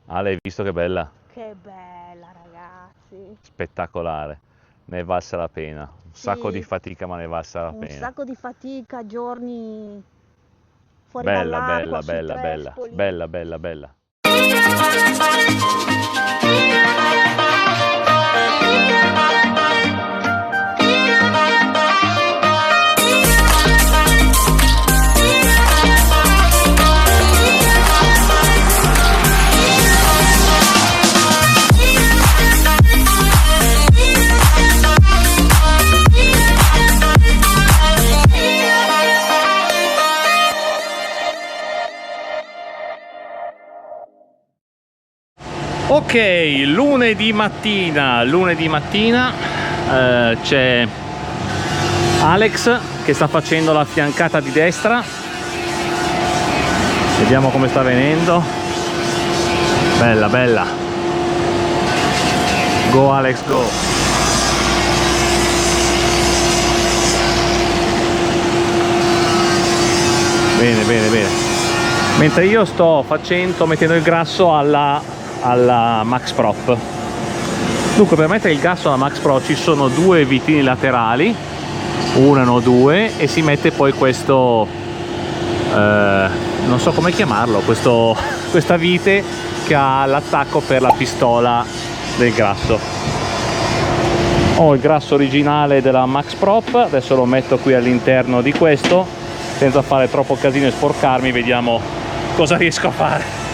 Ale, hai visto che bella? Che bella, ragazzi. Spettacolare. Ne è valsa la pena. Un sacco di Sì, fatica, ma ne è valsa la un pena. sacco di fatica, giorni fuori Bella, dall'acqua, bella, sui bella, bella, trespoli. bella, bella, bella. Ok, lunedì mattina c'è Alex che sta facendo la fiancata di destra. Vediamo come sta venendo. Bella, bella. Go Alex, go. Bene, bene, bene. Mentre io sto mettendo il grasso alla Max Prop. Dunque, per mettere il grasso alla Max Pro ci sono due vitini laterali, uno, due, e si mette poi questo non so come chiamarlo, questa vite che ha l'attacco per la pistola del grasso. Ho il grasso originale della Max Prop, adesso lo metto qui all'interno di questo senza fare troppo casino e sporcarmi. Vediamo cosa riesco a fare.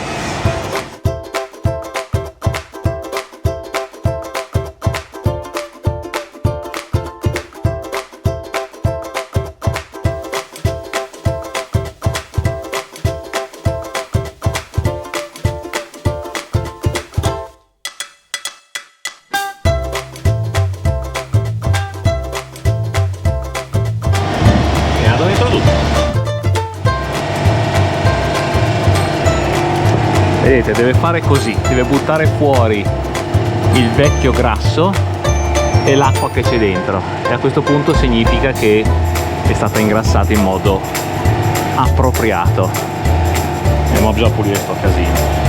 Vedete, deve fare così, deve buttare fuori il vecchio grasso e l'acqua che c'è dentro, e a questo punto significa che è stata ingrassata in modo appropriato. E ora bisogna pulire sto casino.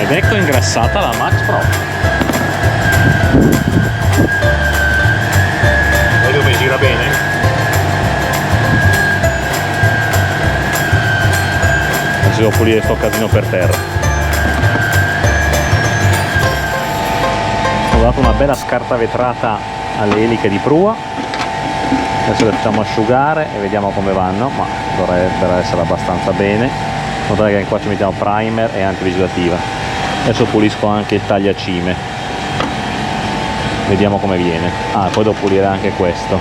Ed ecco ingrassata la Max Pro. Vedi come gira bene? Adesso devo pulire sto casino per terra. Ho dato una bella scarta vetrata alle eliche di prua. Adesso le facciamo asciugare e vediamo come vanno, ma dovrebbero essere abbastanza bene. Notate che qua ci mettiamo primer e antivegetativa. Adesso pulisco anche il tagliacime. Vediamo come viene. Poi devo pulire anche questo.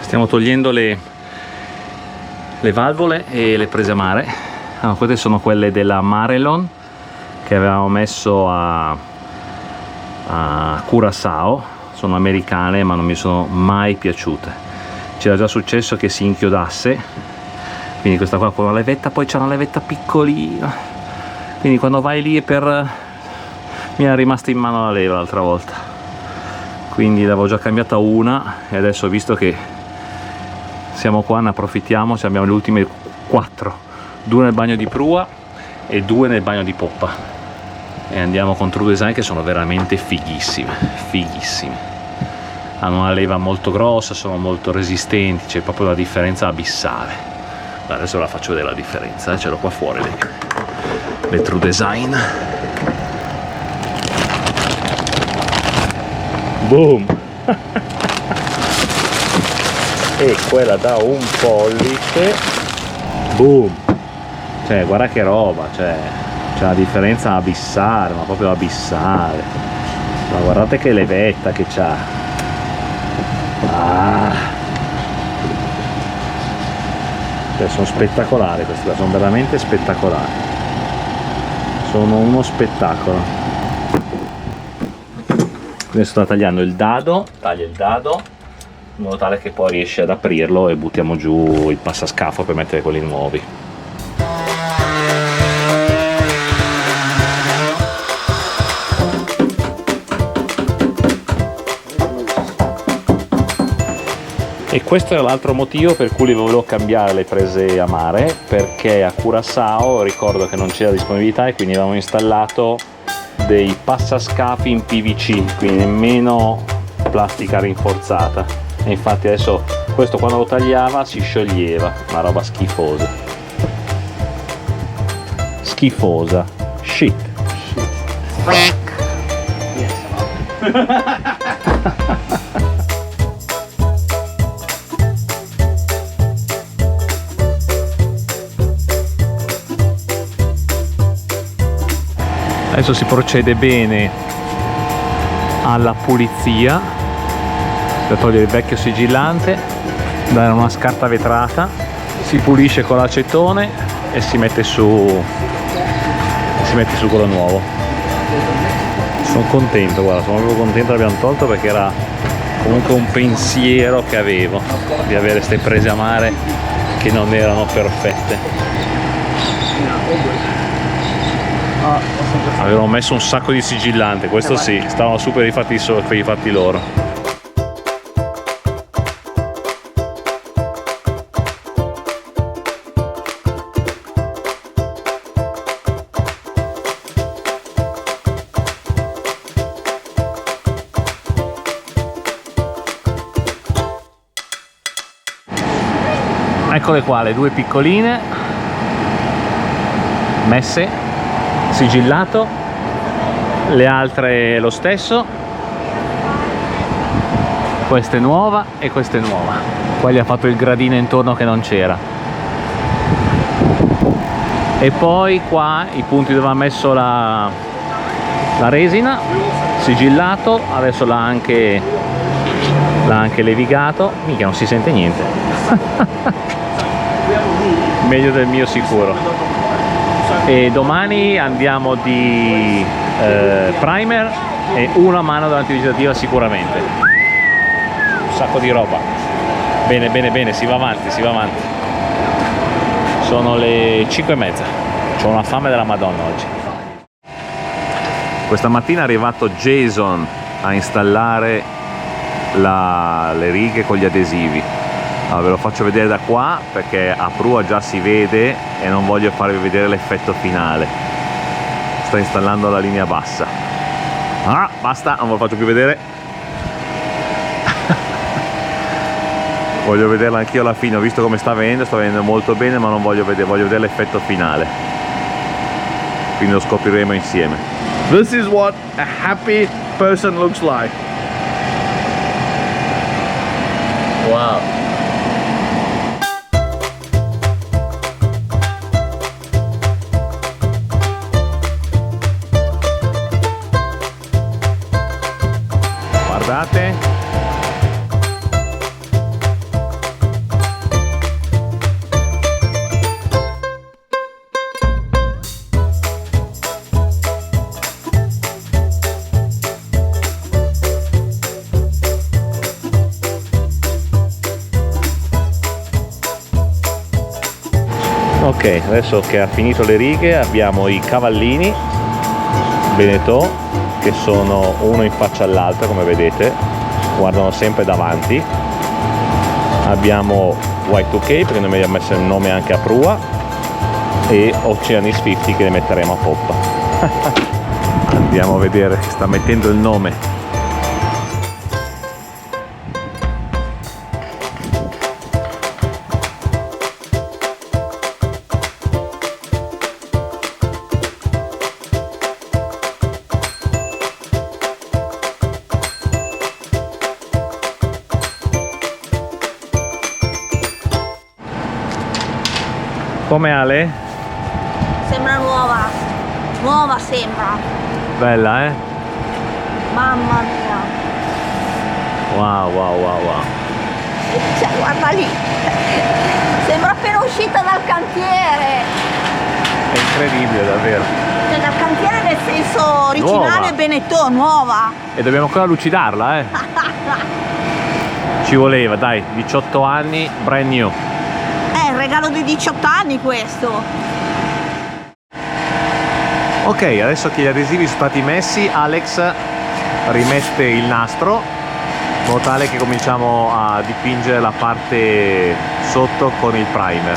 Stiamo togliendo le valvole e le prese a mare. Queste sono quelle della Marelon che avevamo messo a Curaçao. Sono americane, ma non mi sono mai piaciute. C'era già successo che si inchiodasse, quindi questa qua con la levetta, poi c'è una levetta piccolina, quindi quando vai lì mi era rimasta in mano la leva l'altra volta, quindi l'avevo già cambiata una, e adesso, visto che siamo qua, ne approfittiamo. Abbiamo le ultime 4, 2 nel bagno di prua e 2 nel bagno di poppa, e andiamo con True Design, che sono veramente fighissime, fighissime. Hanno una leva molto grossa, sono molto resistenti, c'è proprio la differenza abissale. Adesso la faccio vedere la differenza, ce l'ho qua fuori le True Design. Boom. E quella da un pollice, boom. Cioè, guarda che roba, c'è una differenza abissale, ma proprio abissale. Ma guardate che levetta che c'ha. Cioè, sono spettacolari queste, sono veramente spettacolari, sono uno spettacolo. Adesso sta tagliando il dado, taglia il dado in modo tale che poi riesce ad aprirlo e buttiamo giù il passascafo per mettere quelli nuovi. E questo è l'altro motivo per cui volevo cambiare le prese a mare, perché a Curaçao ricordo che non c'era disponibilità e quindi avevamo installato dei passascafi in PVC, quindi nemmeno plastica rinforzata. E infatti adesso questo quando lo tagliava si scioglieva, una roba schifosa. Schifosa. Shit. Adesso si procede bene alla pulizia per togliere il vecchio sigillante, dare una scarta vetrata, si pulisce con l'acetone e si mette su quello nuovo. Sono contento, guarda, sono proprio contento che l'abbiamo tolto, perché era comunque un pensiero che avevo di avere queste prese a mare che non erano perfette. Avevano messo un sacco di sigillante, questo sì, stavano super per i fatti loro. Eccole qua le due piccoline messe, sigillato, le altre lo stesso, questa è nuova e questa è nuova. Qua gli ha fatto il gradino intorno che non c'era, e poi qua i punti dove ha messo la resina, sigillato, adesso l'ha anche levigato. Mica non si sente niente. Meglio del mio sicuro. E domani andiamo di primer e una mano dell'antivegetativa sicuramente. Un sacco di roba. Bene, bene, bene, si va avanti, si va avanti. Sono le 5:30. C'ho una fame della Madonna oggi. Questa mattina è arrivato Jason a installare le righe con gli adesivi. Allora, ve lo faccio vedere da qua perché a prua già si vede e non voglio farvi vedere l'effetto finale. Sta installando la linea bassa. Ah, basta, non ve lo faccio più vedere. Voglio vederla anch'io alla fine. Ho visto come sta venendo molto bene, ma non voglio vedere l'effetto finale. Quindi lo scopriremo insieme. This is what a happy person looks like. Wow. Guardate. Ok, adesso che ha finito le righe abbiamo i cavallini Beneteau che sono uno in faccia all'altro, come vedete, guardano sempre davanti. Abbiamo Y2K perché noi abbiamo messo il nome anche a prua, e Oceanis 50 che le metteremo a poppa. Andiamo a vedere che sta mettendo il nome. Come Ale? Sembra nuova. Nuova sembra. Bella, eh? Mamma mia. Wow, wow, wow, wow. Cioè, guarda lì. Sembra appena uscita dal cantiere. È incredibile, davvero. Cioè, dal cantiere nel senso originale Nuova. Beneteau, nuova. E dobbiamo ancora lucidarla, eh? Ci voleva, dai, 18 anni, brand new. È il regalo di 18 anni questo. Ok, adesso che gli adesivi sono stati messi, Alex rimette il nastro in modo tale che cominciamo a dipingere la parte sotto con il primer.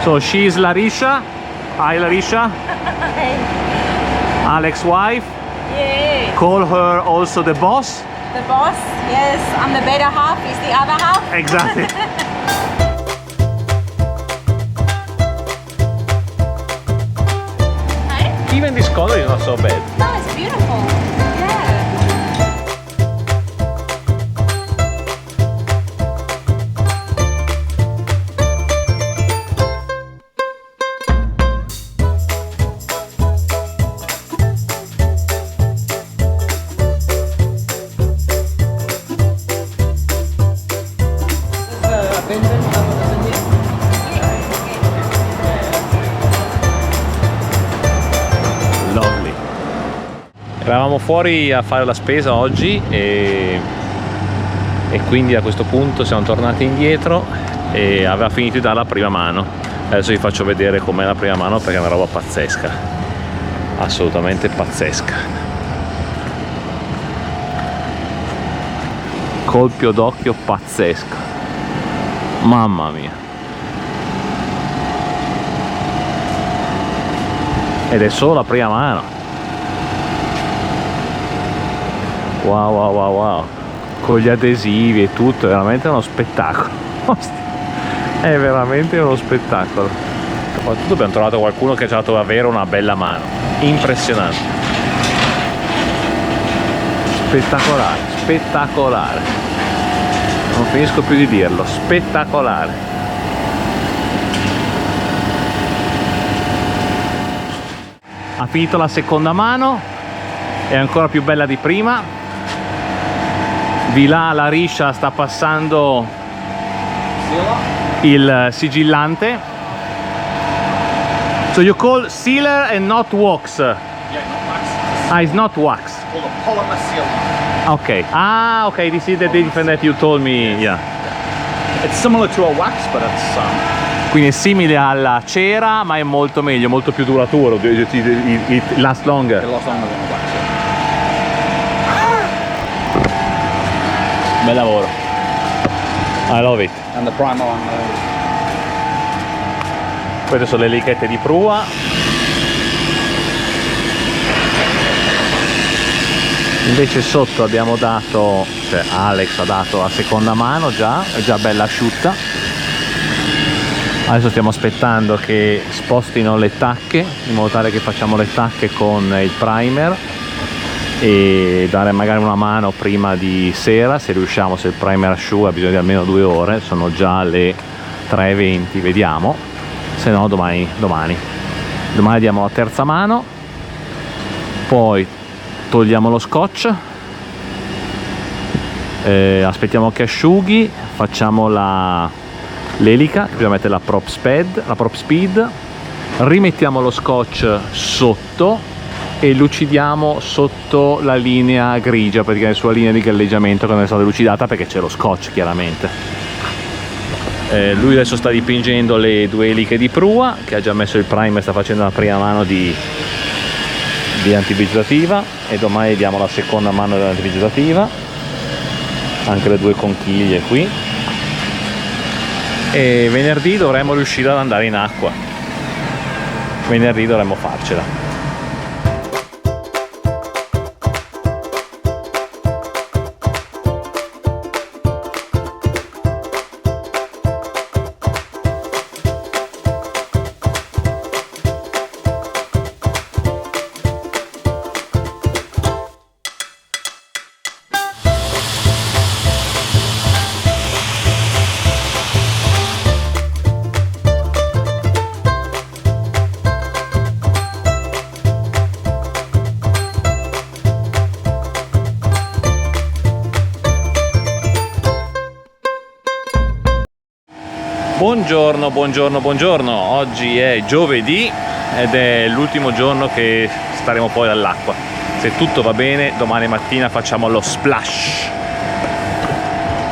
So she's Larisha. Hi Larisha. Alex's wife. Yeah. Call her also the boss. The boss, yes. I'm the better half, he's the other half. Exactly. Hey? Even this color is not so bad. No, it's beautiful. Yeah. Lovely. Eravamo fuori a fare la spesa oggi e quindi a questo punto siamo tornati indietro e aveva finito di dare la prima mano. Adesso vi faccio vedere com'è la prima mano perché è una roba pazzesca, assolutamente pazzesca. Colpio d'occhio pazzesco, mamma mia. Ed è solo la prima mano. Wow wow wow wow, con gli adesivi e tutto, è veramente uno spettacolo. È veramente uno spettacolo. Soprattutto abbiamo trovato qualcuno che ci ha dato davvero una bella mano, impressionante, spettacolare, spettacolare, non finisco più di dirlo, spettacolare. Ha finito la seconda mano, è ancora più bella di prima. Di là Larisha sta passando il sigillante. So you call sealer and not wax? Yeah, not wax. Ah, it's not wax. It's called a polymer sealer. Okay. Ah, okay. This is the different that you told me. Yeah. It's similar to a wax, but it's Quindi è simile alla cera, ma è molto meglio, molto più duraturo. It lasts longer. a lot longer than a wax. Bel lavoro. I love it. And the primer on those. Queste sono le lichette di prua. Invece sotto abbiamo dato, cioè Alex ha dato la seconda mano già, è già bella asciutta. Adesso stiamo aspettando che spostino le tacche, in modo tale che facciamo le tacche con il primer e dare magari una mano prima di sera, se riusciamo, se il primer asciuga bisogna di almeno 2 ore, sono già le 3:20, vediamo, se no domani diamo la terza mano, poi togliamo lo scotch, aspettiamo che asciughi, facciamo l'elica, che bisogna mettere la prop speed, rimettiamo lo scotch sotto e lucidiamo sotto la linea grigia, praticamente sulla linea di galleggiamento che non è stata lucidata perché c'è lo scotch chiaramente. Lui adesso sta dipingendo le 2 eliche di prua, che ha già messo il primer, sta facendo la prima mano di antivegetativa e domani diamo la seconda mano dell'antivegetativa, anche le 2 conchiglie qui, e venerdì dovremmo riuscire ad andare in acqua, venerdì dovremmo farcela. Buongiorno, buongiorno, buongiorno. Oggi è giovedì ed è l'ultimo giorno che staremo fuori dall'acqua. Se tutto va bene, domani mattina facciamo lo splash.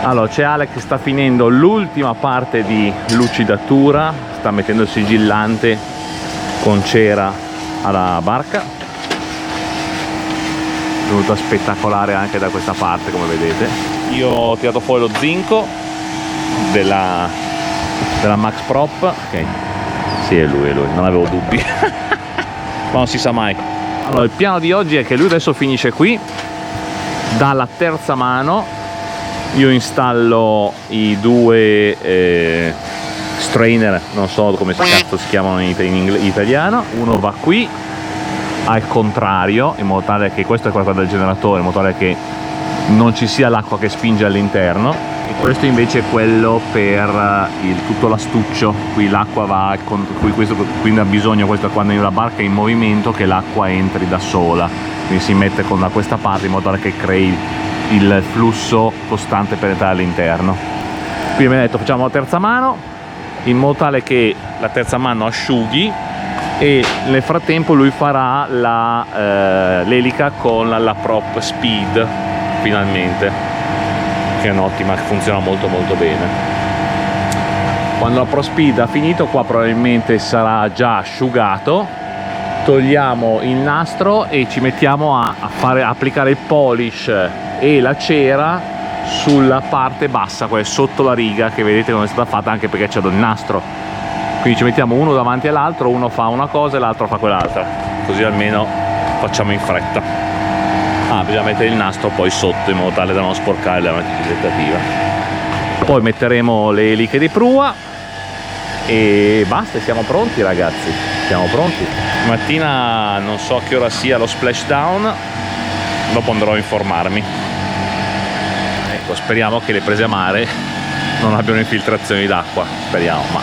Allora, c'è Alex che sta finendo l'ultima parte di lucidatura, sta mettendo il sigillante con cera alla barca. venuta spettacolare anche da questa parte, come vedete. Io ho tirato fuori lo zinco della Max Prop. Ok, sì, è lui, non avevo dubbi. Ma non si sa mai. Allora, il piano di oggi è che lui adesso finisce qui, dalla terza mano io installo i due strainer, non so come cazzo si chiamano in italiano. Uno va qui al contrario, in modo tale che questo è quello del generatore, in modo tale che non ci sia l'acqua che spinge all'interno, e questo invece è quello per tutto l'astuccio. Qui l'acqua va quindi ha bisogno, questo quando la barca è in movimento, che l'acqua entri da sola, quindi si mette da questa parte in modo tale che crei il flusso costante per entrare all'interno. Quindi mi ha detto facciamo la terza mano in modo tale che la terza mano asciughi, e nel frattempo lui farà l'elica con la prop speed, finalmente, che è un'ottima, che funziona molto bene. Quando la prop speed ha finito, qua probabilmente sarà già asciugato, togliamo il nastro e ci mettiamo a applicare il polish e la cera sulla parte bassa, quella sotto la riga, che vedete come è stata fatta, anche perché c'è del nastro. Quindi ci mettiamo uno davanti all'altro, uno fa una cosa e l'altro fa quell'altra, così almeno facciamo in fretta. Bisogna mettere il nastro poi sotto in modo tale da non sporcare la matita. Poi metteremo le eliche di prua e basta, siamo pronti ragazzi, siamo pronti. Mattina non so a che ora sia lo splashdown, dopo andrò a informarmi. Ecco, speriamo che le prese a mare non abbiano infiltrazioni d'acqua, speriamo, ma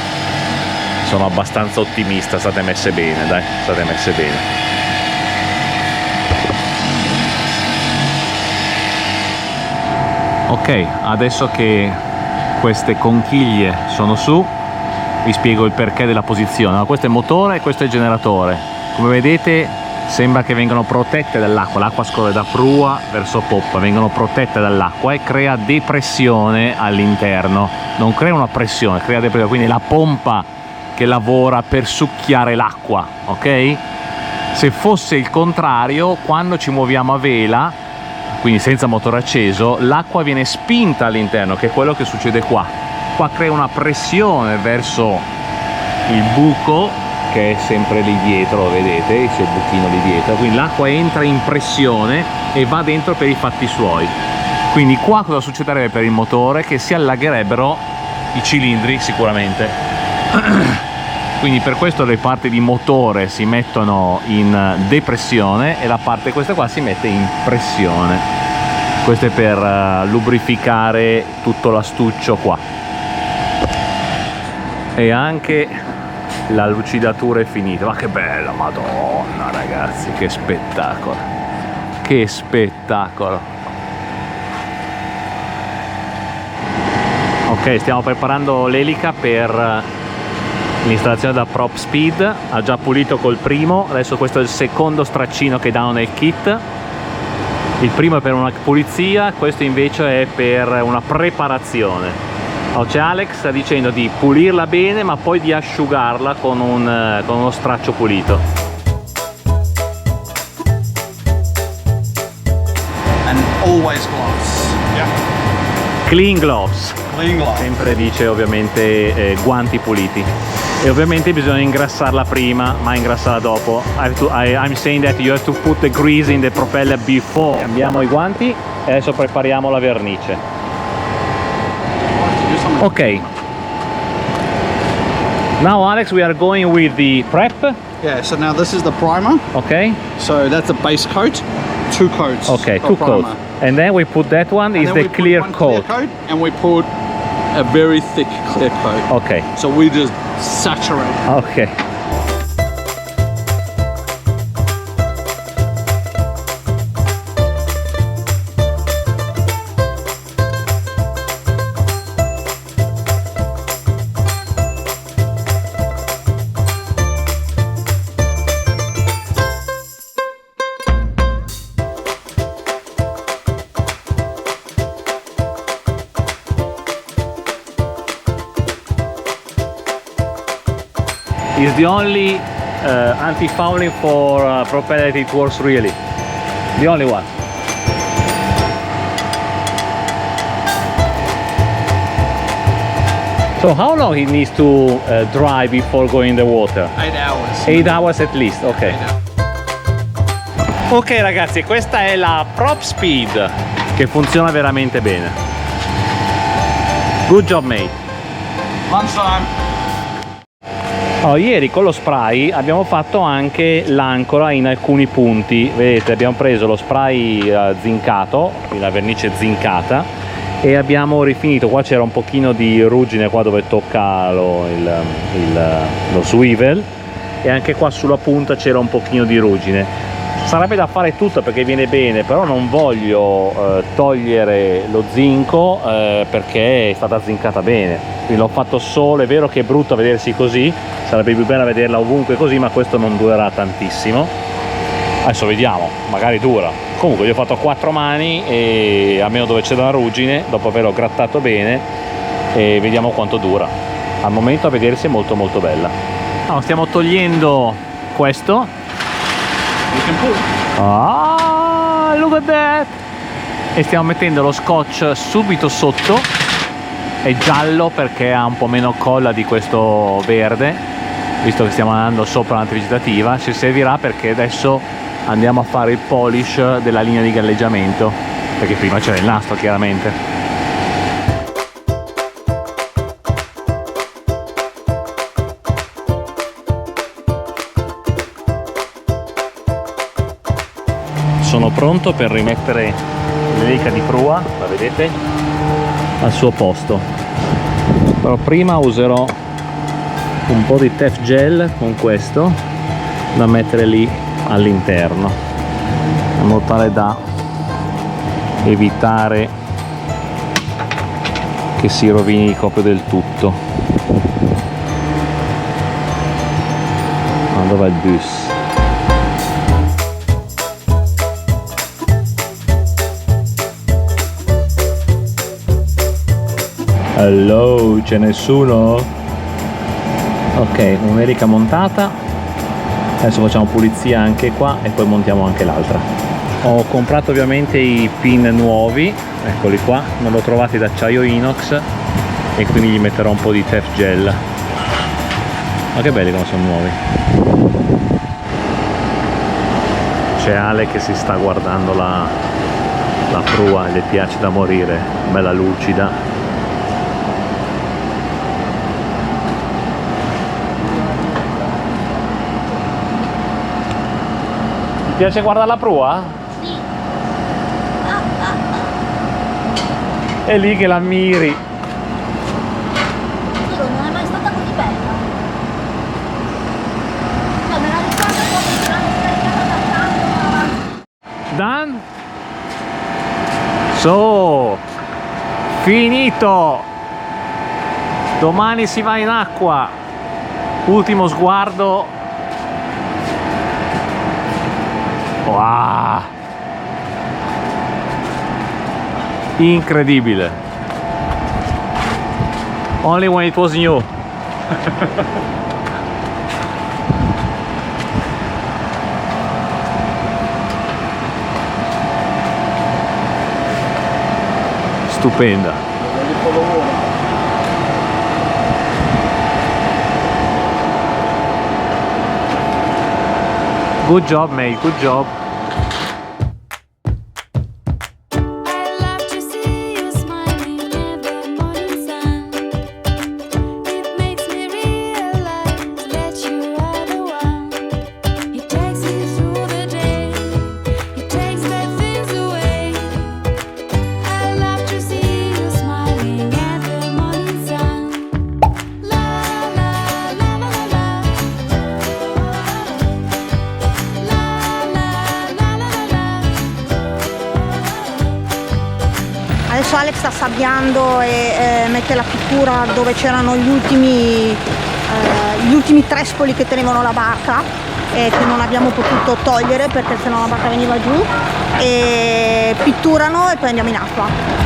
sono abbastanza ottimista. State messe bene, dai, state messe bene. Ok, adesso che queste conchiglie sono su, vi spiego il perché della posizione. Allora, questo è il motore e questo è il generatore. Come vedete sembra che vengano protette dall'acqua, l'acqua scorre da prua verso poppa, vengono protette dall'acqua e crea depressione all'interno, non crea una pressione, crea depressione, quindi la pompa che lavora per succhiare l'acqua, ok? Se fosse il contrario, quando ci muoviamo a vela, quindi senza motore acceso, l'acqua viene spinta all'interno, che è quello che succede qua. Qua crea una pressione verso il buco, che è sempre lì dietro, lo vedete, c'è il buchino lì dietro, quindi l'acqua entra in pressione e va dentro per i fatti suoi. Quindi qua cosa succederebbe per il motore? Che si allagherebbero i cilindri sicuramente. Quindi per questo le parti di motore si mettono in depressione e la parte questa qua si mette in pressione. Questo è per lubrificare tutto l'astuccio qua. E anche la lucidatura è finita. Ma che bella, madonna ragazzi, che spettacolo, che spettacolo. Ok, stiamo preparando l'elica per l'installazione da prop speed. Ha già pulito col primo, adesso questo è il secondo straccino che danno nel kit. Il primo è per una pulizia, questo invece è per una preparazione. C'è Alex, sta dicendo di pulirla bene ma poi di asciugarla con uno straccio pulito. And always gloves. Yeah. Clean gloves. Clean gloves. Sempre dice ovviamente guanti puliti. E ovviamente bisogna ingrassarla prima, ma ingrassarla dopo. I'm saying that you have to put the grease in the propeller before. Cambiamo i guanti e adesso prepariamo la vernice. Ok. Now Alex, we are going with the prep. Yeah, so now this is the primer. Okay. So that's the base coat, 2 coats. Okay, of 2 primer. coats. And then we put that one, And is then the we put clear one coat. Clear coat. And we put a very thick clear coat. Okay. So we just saturate. Okay. Is the only anti-fouling for propeller it works really. The only one. So how long he needs to dry before going in the water? 8 hours. 8 hours at least, ok. Ok ragazzi, questa è la Prop Speed che funziona veramente bene. Good job mate. Lunchtime. Oh, ieri con lo spray abbiamo fatto anche l'ancora in alcuni punti. Vedete, abbiamo preso lo spray zincato, la vernice zincata, e abbiamo rifinito. Qua c'era un pochino di ruggine qua dove tocca lo swivel, e anche qua sulla punta c'era un pochino di ruggine. Sarebbe da fare tutto perché viene bene, però non voglio togliere lo zinco perché è stata zincata bene, quindi l'ho fatto solo. È vero che è brutto vedersi così, sarebbe più bello vederla ovunque così, ma questo non durerà tantissimo. Adesso vediamo, magari dura. Comunque gli ho fatto 4 mani, e almeno dove c'è la ruggine, dopo averlo grattato bene, e vediamo quanto dura. Al momento a vedersi è molto molto bella. Stiamo togliendo questo. Ah, look at that! E stiamo mettendo lo scotch subito sotto. È giallo perché ha un po' meno colla di questo verde, visto che stiamo andando sopra l'antivegetativa. Ci servirà perché adesso andiamo a fare il polish della linea di galleggiamento, perché prima c'era il nastro chiaramente. Sono pronto per rimettere l'elica di prua, la vedete, al suo posto. Però prima userò un po' di Tef Gel con questo da mettere lì all'interno, in modo tale da evitare che si rovini proprio del tutto. Ma dov'è il bus? Hello, c'è nessuno? Ok, un'elica montata. Adesso facciamo pulizia anche qua e poi montiamo anche l'altra. Ho comprato ovviamente i pin nuovi, eccoli qua, non l'ho trovati d'acciaio inox, e quindi gli metterò un po' di Tef Gel. Ma che belli come sono nuovi. C'è Ale che si sta guardando la prua, gli piace da morire, bella lucida. Ti piace guardare la prua? Sì. È lì che la miri. Giuro, non è mai stata così bella. Ma me la ricordo come ce l'hanno scaricata da tanto. Done? So, finito. Domani si va in acqua. Ultimo sguardo. Wow. Incredibile. Only when it was new. Stupenda. Good job, mate. Good job. Adesso Alex sta sabbiando e mette la pittura dove c'erano gli ultimi trespoli che tenevano la barca e che non abbiamo potuto togliere perché sennò la barca veniva giù, e pitturano e poi andiamo in acqua.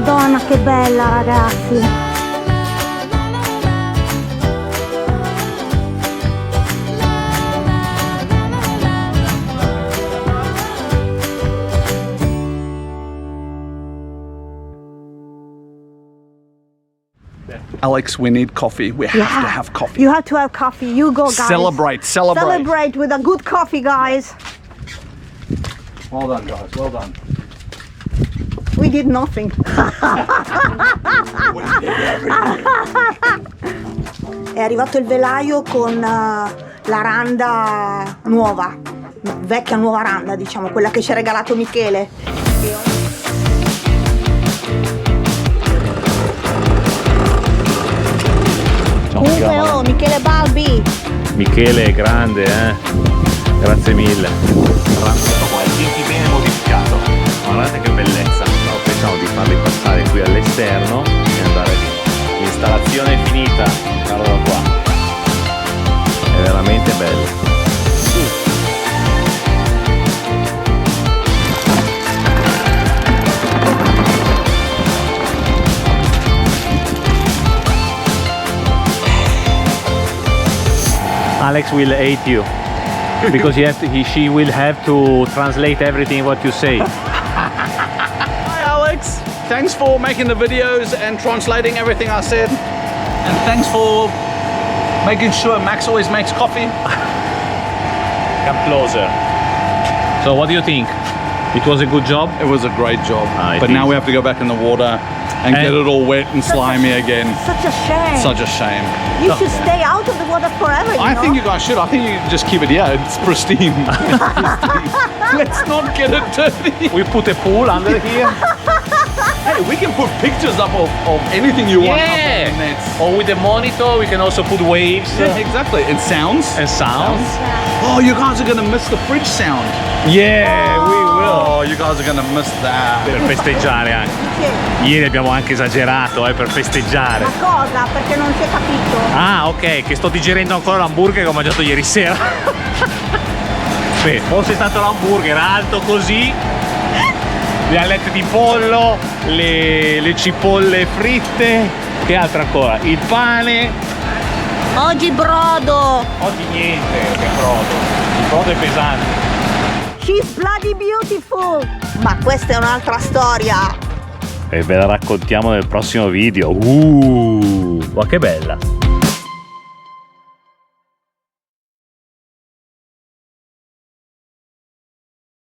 Madonna che bella, ragazzi. Alex, we need coffee. We have to have coffee. You have to have coffee. You go, guys. Celebrate. Celebrate with a good coffee, guys. Well done, guys. Well done. We did nothing. È arrivato il velaio con la randa nuova, vecchia nuova randa, diciamo, quella che ci ha regalato Michele. Comunque, oh, Michele Balbi. Michele è grande, grazie mille. Tutto qua, il tinti bene modificato. Guardate che bellezza. Stavo pensando di farli passare qui all'esterno e andare lì. L'installazione è finita, guardalo qua. È veramente bello. Alex will hate you because she will have to translate everything what you say. Hi, Alex. Thanks for making the videos and translating everything I said. And thanks for making sure Max always makes coffee. Come closer. So what do you think? It was a good job? It was a great job. It but now is. we have to go back in the water and get it all wet and slimy again. Such a shame. Such a shame. You should stay out of the water forever, I think you guys should. I think you just keep it here. It's pristine. Let's not get it dirty. We put a pool under here. Hey, we can put pictures up of anything you want. Yeah. Up on the nets. Or with the monitor we can also put waves Yeah, exactly. And sounds. and sounds. Oh, you guys are gonna miss the fridge sound. Yeah, we will. Oh, you guys are gonna miss that. Per festeggiare anche. Sì. Ieri abbiamo anche esagerato per festeggiare. Ma cosa? Perché non si è capito. Ah, ok, che sto digerendo ancora l'hamburger che ho mangiato ieri sera. Beh, fosse stato l'hamburger alto così, le alette di pollo, le cipolle fritte, che altro ancora? Il pane. Oggi brodo. Oggi niente, che brodo. Il brodo è pesante. She's bloody beautiful. Ma questa è un'altra storia. E ve la raccontiamo nel prossimo video. Ma che bella!